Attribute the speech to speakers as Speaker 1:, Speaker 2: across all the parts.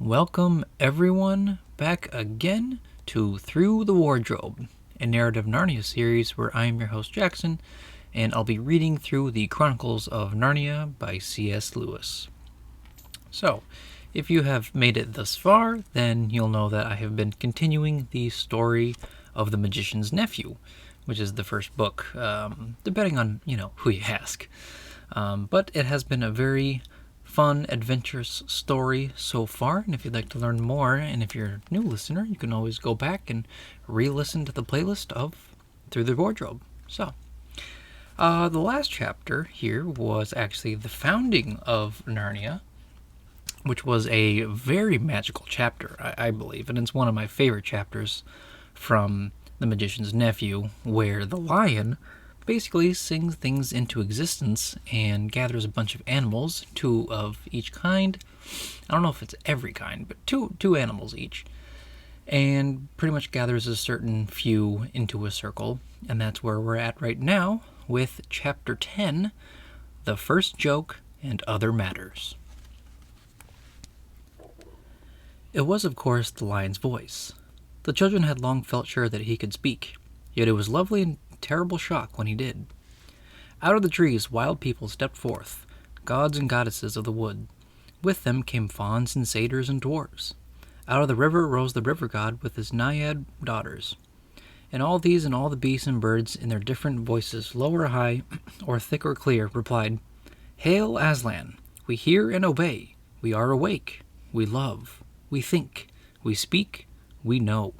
Speaker 1: Welcome, everyone, back again to Through the Wardrobe, a narrative Narnia series where I am your host, Jackson, and I'll be reading through the Chronicles of Narnia by C.S. Lewis. So, if you have made it thus far, then you'll know that I have been continuing the story of the Magician's Nephew, which is the first book, depending on, who you ask. But it has been a very fun, adventurous story so far, and if you'd like to learn more, and if you're a new listener, you can always go back and re-listen to the playlist of Through the Wardrobe. So, the last chapter here was actually the founding of Narnia, which was a very magical chapter, I believe, and it's one of my favorite chapters from The Magician's Nephew, where the lion basically sings things into existence and gathers a bunch of animals, two of each kind. I don't know if it's every kind, but two animals each, and pretty much gathers a certain few into a circle, and that's where we're at right now with Chapter 10, The First Joke and Other Matters. It was, of course, the lion's voice. The children had long felt sure that he could speak, yet it was lovely and terrible shock when he did. Out of the trees wild people stepped forth, gods and goddesses of the wood. With them came fauns and satyrs and dwarves. Out of the river rose the river god with his naiad daughters. And all these and all the beasts and birds in their different voices, low or high, or thick or clear, replied, "Hail, Aslan! We hear and obey. We are awake. We love. We think. We speak. We know."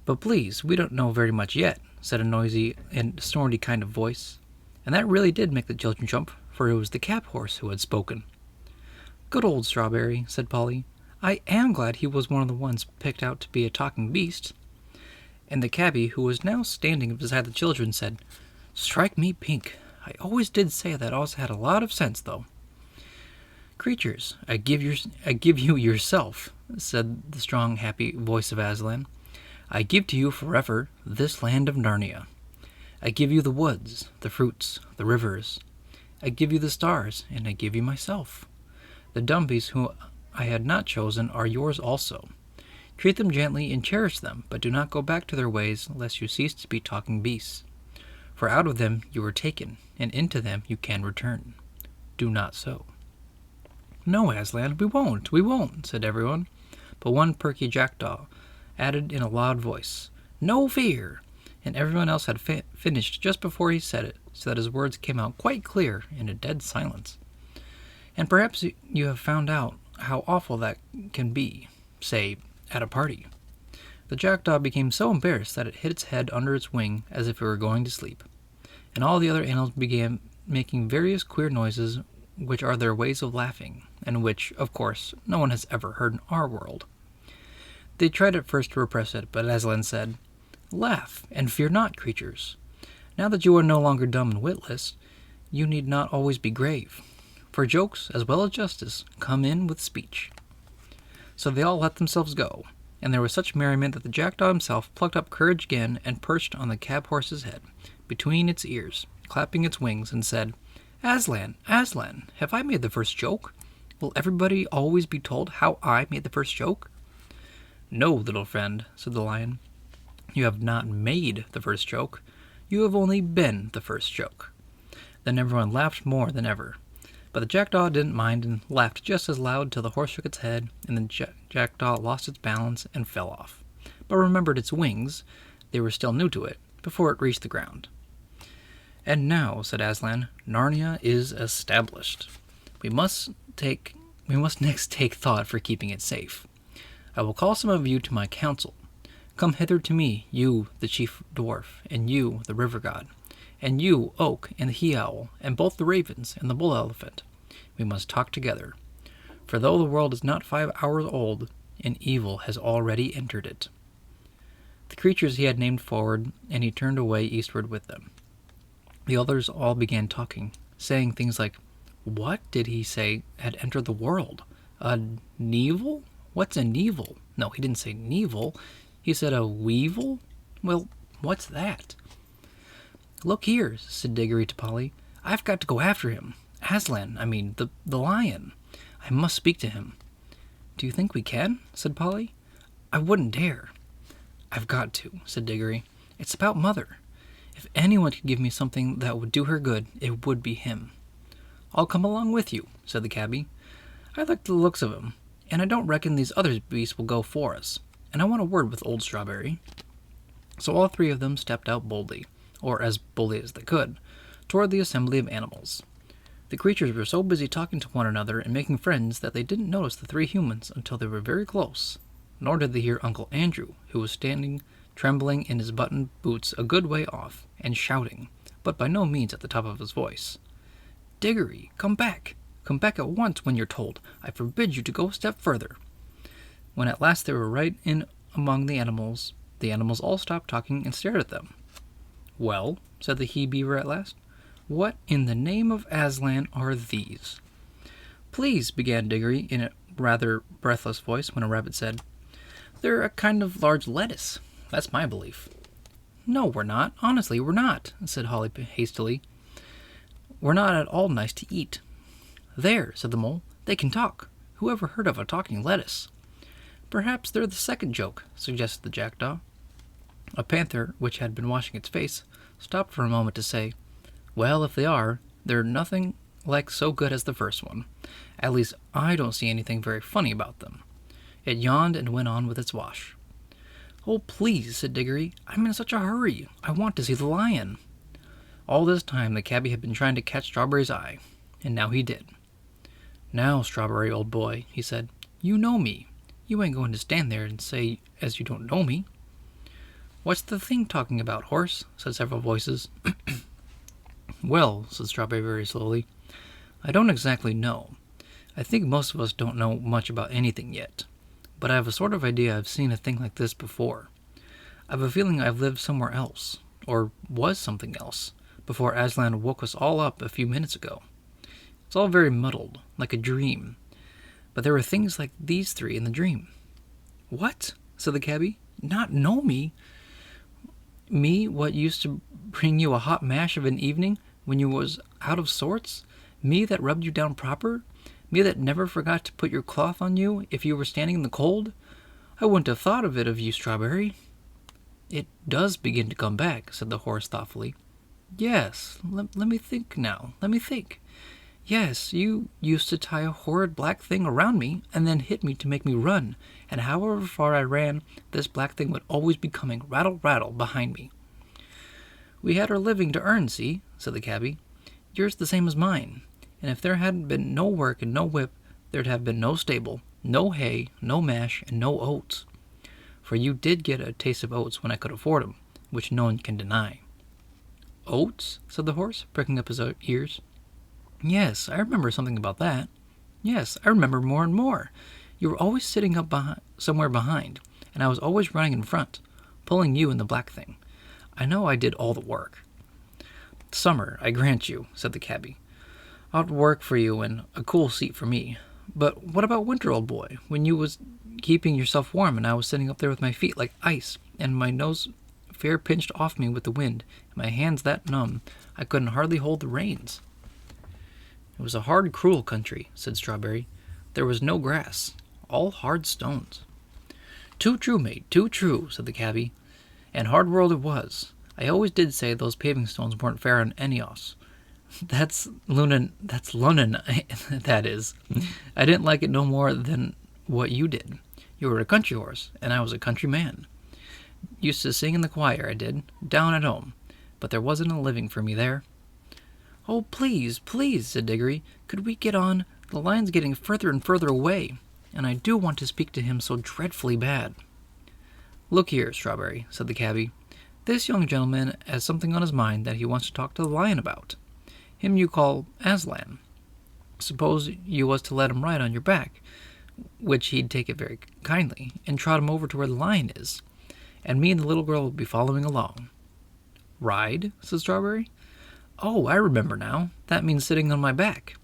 Speaker 1: "But please, we don't know very much yet," said a noisy and snorty kind of voice. And that really did make the children jump, for it was the cab horse who had spoken. "Good old Strawberry," said Polly. "I am glad he was one of the ones picked out to be a talking beast." And the cabby, who was now standing beside the children, said, "Strike me pink. I always did say that Oz had a lot of sense, though." "Creatures, I give you yourself," said the strong, happy voice of Aslan. "I give to you forever this land of Narnia. I give you the woods, the fruits, the rivers. I give you the stars, and I give you myself. The dumbies whom I had not chosen are yours also. Treat them gently and cherish them, but do not go back to their ways, lest you cease to be talking beasts. For out of them you were taken, and into them you can return. Do not so." "No, Aslan, we won't," said everyone. But one perky jackdaw added in a loud voice, "No fear!" And everyone else had finished just before he said it, so that his words came out quite clear in a dead silence. And perhaps you have found out how awful that can be, say, at a party. The jackdaw became so embarrassed that it hid its head under its wing as if it were going to sleep, and all the other animals began making various queer noises which are their ways of laughing, and which, of course, no one has ever heard in our world. They tried at first to repress it, but Aslan said, "Laugh, and fear not, creatures. Now that you are no longer dumb and witless, you need not always be grave, for jokes, as well as justice, come in with speech." So they all let themselves go, and there was such merriment that the jackdaw himself plucked up courage again and perched on the cab horse's head, between its ears, clapping its wings, and said, "Aslan, Aslan, have I made the first joke? Will everybody always be told how I made the first joke?" "No, little friend," said the lion. "You have not made the first joke. You have only been the first joke." Then everyone laughed more than ever. But the jackdaw didn't mind and laughed just as loud till the horse shook its head, and the jackdaw lost its balance and fell off, but remembered its wings, they were still new to it, before it reached the ground. "And now," said Aslan, "Narnia is established. We must next take thought for keeping it safe. I will call some of you to my council. Come hither to me, you, the chief dwarf, and you, the river god, and you, Oak, and the he-owl, and both the ravens, and the bull-elephant. We must talk together. For though the world is not 5 hours old, an evil has already entered it." The creatures he had named forward, and he turned away eastward with them. The others all began talking, saying things like, "What did he say had entered the world? A Nevil? What's a Nevil? No, he didn't say Nevil. He said a weevil? Well, what's that?" "Look here," said Digory to Polly. "I've got to go after him. Aslan, the lion. I must speak to him." Do you think we can? Said Polly. I wouldn't dare. I've got to, said Digory. It's about Mother. If anyone could give me something that would do her good, it would be him. I'll come along with you, said the cabbie. I like the looks of him, and I don't reckon these other beasts will go for us, and I want a word with old Strawberry. So all three of them stepped out boldly, or as boldly as they could, toward the assembly of animals. The creatures were so busy talking to one another and making friends that they didn't notice the three humans until they were very close, nor did they hear Uncle Andrew, who was standing trembling in his buttoned boots a good way off, and shouting, but by no means at the top of his voice. Digory, come back! Come back at once when you're told. I forbid you to go a step further. When at last they were right in among the animals all stopped talking and stared at them. Well, said the he-beaver at last, what in the name of Aslan are these? Please, began Digory in a rather breathless voice when a rabbit said, They're a kind of large lettuce. That's my belief. No, we're not. Honestly, we're not, said Holly hastily. We're not at all nice to eat. There, said the mole, they can talk. Who ever heard of a talking lettuce? Perhaps they're the second joke, suggested the jackdaw. A panther, which had been washing its face, stopped for a moment to say, Well, if they are, they're nothing like so good as the first one. At least I don't see anything very funny about them. It yawned and went on with its wash. Oh, please, said Digory, I'm in such a hurry. I want to see the lion. All this time the cabbie had been trying to catch Strawberry's eye, and now he did. Now, Strawberry, old boy, he said, you know me. You ain't going to stand there and say as you don't know me. What's the thing talking about, horse? Said several voices. Well, said Strawberry very slowly, I don't exactly know. I think most of us don't know much about anything yet, but I have a sort of idea I've seen a thing like this before. I've a feeling I've lived somewhere else, or was something else, before Aslan woke us all up a few minutes ago. It's all very muddled, like a dream, but there were things like these three in the dream. What? Said the cabbie. Not know me? Me, what used to bring you a hot mash of an evening when you was out of sorts? Me that rubbed you down proper? Me that never forgot to put your cloth on you if you were standing in the cold? I wouldn't have thought of it of you, Strawberry. It does begin to come back, said the horse thoughtfully. Yes, let me think now. Let me think. Yes, you used to tie a horrid black thing around me and then hit me to make me run, and however far I ran, this black thing would always be coming rattle-rattle behind me. We had our living to earn, see, said the cabbie. Yours the same as mine, and if there hadn't been no work and no whip, there'd have been no stable, no hay, no mash, and no oats. For you did get a taste of oats when I could afford 'em, which no one can deny. Oats? Said the horse, pricking up his ears. Yes, I remember something about that. Yes, I remember more and more. You were always sitting up somewhere behind, and I was always running in front, pulling you in the black thing. I know I did all the work. Summer, I grant you, said the cabbie. Hot work for you and a cool seat for me. But what about winter, old boy, when you was keeping yourself warm and I was sitting up there with my feet like ice and my nose fair pinched off me with the wind and my hands that numb I couldn't hardly hold the reins? It was a hard, cruel country, said Strawberry. There was no grass, all hard stones. Too true, mate, too true, said the cabbie. And hard world it was. I always did say those paving stones weren't fair on any os. That's London, that is. I didn't like it no more than what you did. You were a country horse, and I was a country man. Used to sing in the choir, I did, down at home, but there wasn't a living for me there. Oh, please, please, said Digory, could we get on? The lion's getting further and further away, and I do want to speak to him so dreadfully bad. Look here, Strawberry, said the cabbie. This young gentleman has something on his mind that he wants to talk to the lion about. Him you call Aslan. Suppose you was to let him ride on your back, which he'd take it very kindly, and trot him over to where the lion is, and me and the little girl will be following along. Ride? Said Strawberry. Oh, I remember now. That means sitting on my back.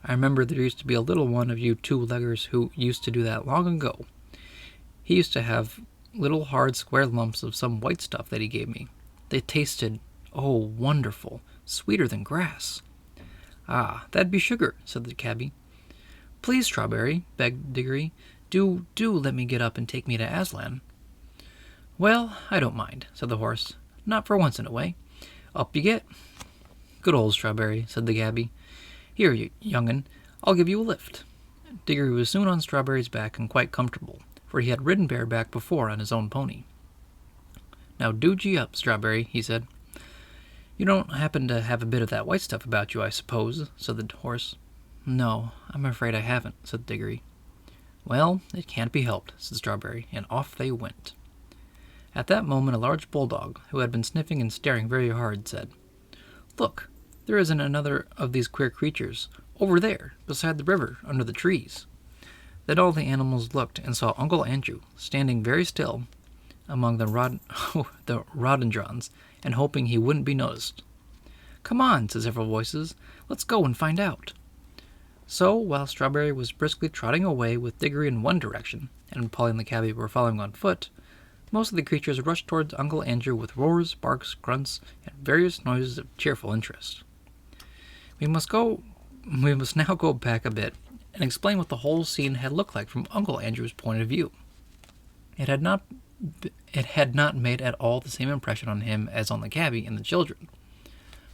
Speaker 1: I remember there used to be a little one of you two-leggers who used to do that long ago. He used to have little hard square lumps of some white stuff that he gave me. They tasted, oh, wonderful, sweeter than grass. Ah, that'd be sugar, said the cabbie. Please, Strawberry, begged Digory, Do let me get up and take me to Aslan." "Well, I don't mind," said the horse. "Not for once in a way. Up you get." "Good old Strawberry," said the gaby. "Here, you young'un, I'll give you a lift." Digory was soon on Strawberry's back and quite comfortable, for he had ridden bareback before on his own pony. "Now do gee up, Strawberry," he said. "You don't happen to have a bit of that white stuff about you, I suppose?" said the horse. "No, I'm afraid I haven't," said Digory. "Well, it can't be helped," said Strawberry, and off they went. At that moment a large bulldog, who had been sniffing and staring very hard, said, "Look, there isn't another of these queer creatures, over there, beside the river, under the trees." Then all the animals looked and saw Uncle Andrew standing very still among the rhododendrons and hoping he wouldn't be noticed. "Come on," said several voices, "let's go and find out." So, while Strawberry was briskly trotting away with Digory in one direction, and Polly and the cabby were following on foot, most of the creatures rushed towards Uncle Andrew with roars, barks, grunts, and various noises of cheerful interest. We must now go back a bit and explain what the whole scene had looked like from Uncle Andrew's point of view. It had not made at all the same impression on him as on the cabby and the children.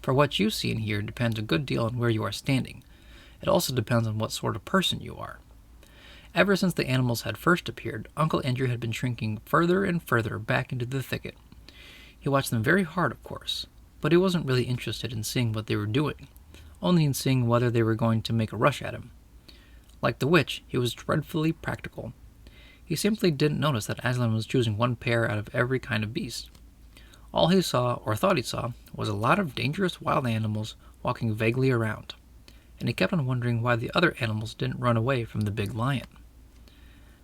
Speaker 1: For what you see and hear depends a good deal on where you are standing. It also depends on what sort of person you are. Ever since the animals had first appeared, Uncle Andrew had been shrinking further and further back into the thicket. He watched them very hard, of course, but he wasn't really interested in seeing what they were doing, only in seeing whether they were going to make a rush at him. Like the witch, he was dreadfully practical. He simply didn't notice that Aslan was choosing one pair out of every kind of beast. All he saw, or thought he saw, was a lot of dangerous wild animals walking vaguely around, and he kept on wondering why the other animals didn't run away from the big lion.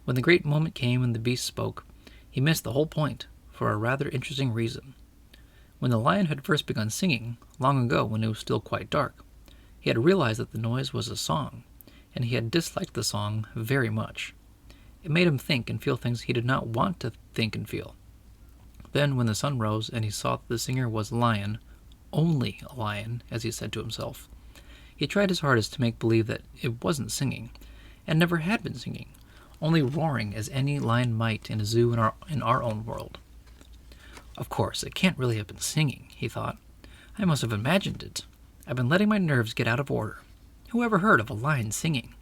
Speaker 1: When the great moment came and the beast spoke, he missed the whole point, for a rather interesting reason. When the lion had first begun singing, long ago when it was still quite dark, he had realized that the noise was a song, and he had disliked the song very much. It made him think and feel things he did not want to think and feel. Then, when the sun rose and he saw that the singer was a lion, only a lion, as he said to himself, he tried his hardest to make believe that it wasn't singing, and never had been singing, only roaring as any lion might in a zoo in our own world. "Of course, it can't really have been singing," he thought. "I must have imagined it. I've been letting my nerves get out of order. Who ever heard of a lion singing?"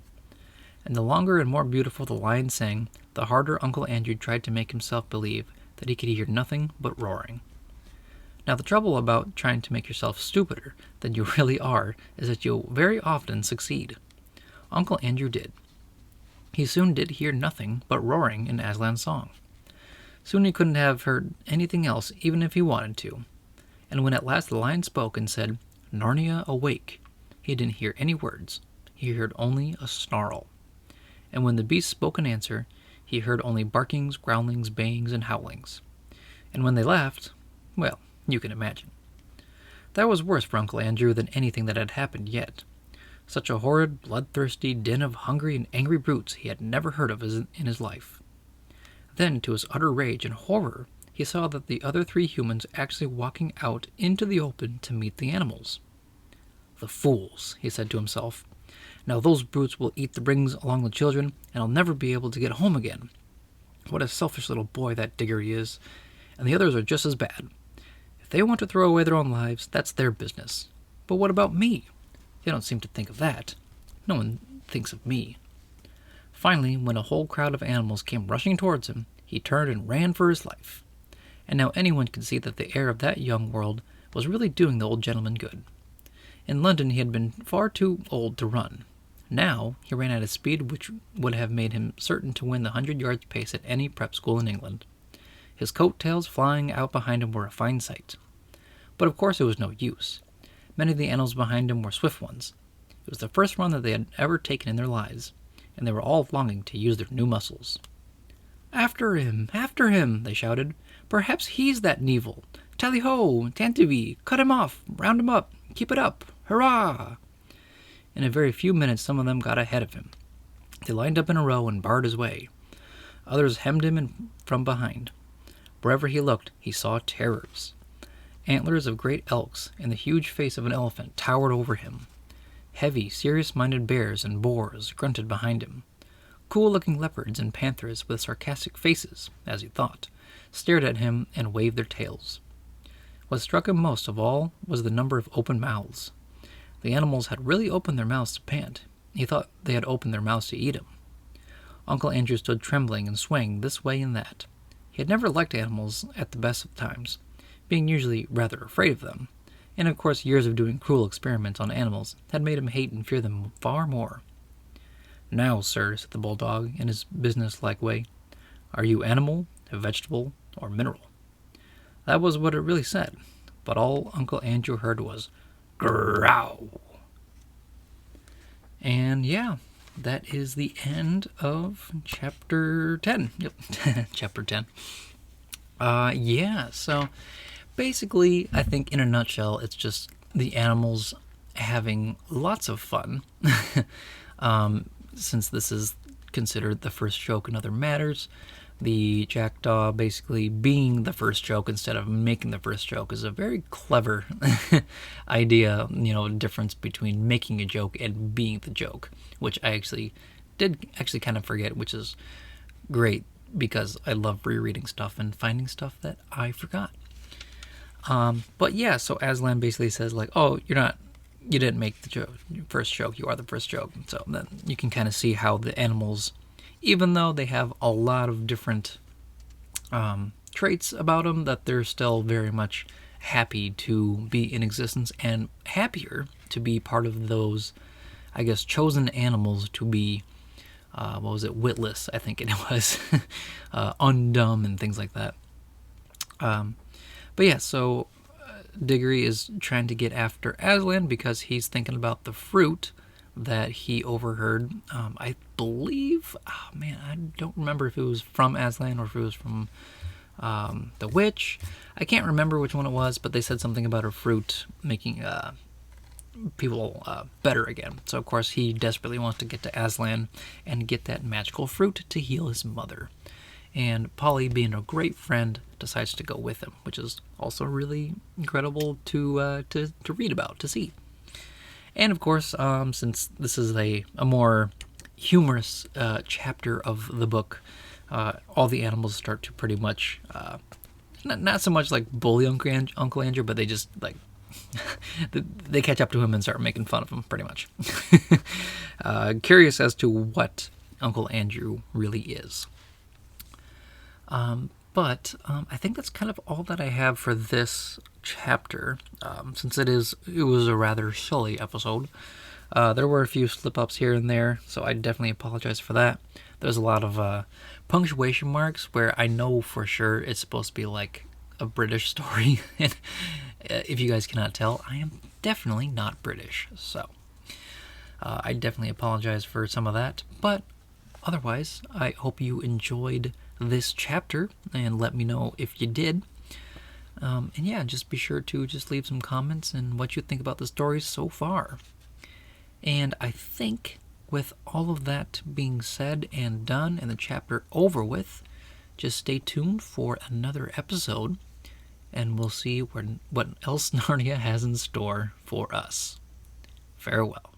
Speaker 1: And the longer and more beautiful the lion sang, the harder Uncle Andrew tried to make himself believe that he could hear nothing but roaring. Now, the trouble about trying to make yourself stupider than you really are is that you'll very often succeed. Uncle Andrew did. He soon did hear nothing but roaring in Aslan's song. Soon he couldn't have heard anything else even if he wanted to. And when at last the lion spoke and said, "Narnia, awake," he didn't hear any words. He heard only a snarl. And when the beast spoke in answer, he heard only barkings, growlings, bayings, and howlings. And when they laughed, well, you can imagine. That was worse for Uncle Andrew than anything that had happened yet. Such a horrid, bloodthirsty din of hungry and angry brutes he had never heard of in his life. Then, to his utter rage and horror, he saw that the other three humans actually walking out into the open to meet the animals. "The fools," he said to himself. "Now those brutes will eat the brings along the children, and I'll never be able to get home again. What a selfish little boy that Digory is, and the others are just as bad. If they want to throw away their own lives, that's their business. But what about me? They don't seem to think of that. No one thinks of me." Finally, when a whole crowd of animals came rushing towards him, he turned and ran for his life. And now anyone could see that the air of that young world was really doing the old gentleman good. In London he had been far too old to run. Now he ran at a speed which would have made him certain to win the 100 yards pace at any prep school in England. His coat-tails flying out behind him were a fine sight. But of course it was no use. Many of the animals behind him were swift ones. It was the first run that they had ever taken in their lives, and they were all longing to use their new muscles. "After him! After him!" they shouted. "Perhaps he's that Neville! Tally-ho! Tantivy! Cut him off! Round him up! Keep it up! Hurrah!" In a very few minutes some of them got ahead of him. They lined up in a row and barred his way. Others hemmed him in from behind. Wherever he looked, he saw terrors. Antlers of great elks and the huge face of an elephant towered over him. Heavy, serious-minded bears and boars grunted behind him. Cool-looking leopards and panthers with sarcastic faces, as he thought, stared at him and waved their tails. What struck him most of all was the number of open mouths. The animals had really opened their mouths to pant. He thought they had opened their mouths to eat him. Uncle Andrew stood trembling and swaying this way and that. He had never liked animals at the best of times, being usually rather afraid of them, and of course years of doing cruel experiments on animals had made him hate and fear them far more. "Now, sir," said the bulldog in his business-like way, "are you animal, vegetable, or mineral?" That was what it really said, but all Uncle Andrew heard was, "Growl." And yeah, that is the end of chapter 10. Yep, chapter 10. So basically, I think in a nutshell, it's just the animals having lots of fun. Since this is considered the first joke in Other Matters, the jackdaw basically being the first joke instead of making the first joke is a very clever idea, difference between making a joke and being the joke, which I did kind of forget, which is great because I love rereading stuff and finding stuff that I forgot. But yeah, so Aslan basically says like, "Oh, you didn't make the first joke, you are the first joke." So then you can kind of see how the animals, even though they have a lot of different traits about them, that they're still very much happy to be in existence and happier to be part of those, I guess, chosen animals to be, witless, I think it was, undumb and things like that. But yeah, so Digory is trying to get after Aslan because he's thinking about the fruit that he overheard. I believe, I don't remember if it was from Aslan or if it was from the witch. I can't remember which one it was, but they said something about a fruit making people better again. So of course he desperately wants to get to Aslan and get that magical fruit to heal his mother. And Polly, being a great friend, decides to go with him, which is also really incredible to read about, to see. And of course, since this is a more humorous chapter of the book, all the animals start to pretty much, not so much like bully Uncle Andrew, but they just like, they catch up to him and start making fun of him, pretty much. Curious as to what Uncle Andrew really is. But I think that's kind of all that I have for this chapter, since it was a rather silly episode. There were a few slip-ups here and there, so I definitely apologize for that. There's a lot of punctuation marks where I know for sure it's supposed to be like a British story, and if you guys cannot tell, I am definitely not British, so I definitely apologize for some of that, but otherwise, I hope you enjoyed this chapter, and let me know if you did. And yeah, just be sure to just leave some comments and what you think about the stories so far. And I think with all of that being said and done and the chapter over with, just stay tuned for another episode, and we'll see what else Narnia has in store for us. Farewell.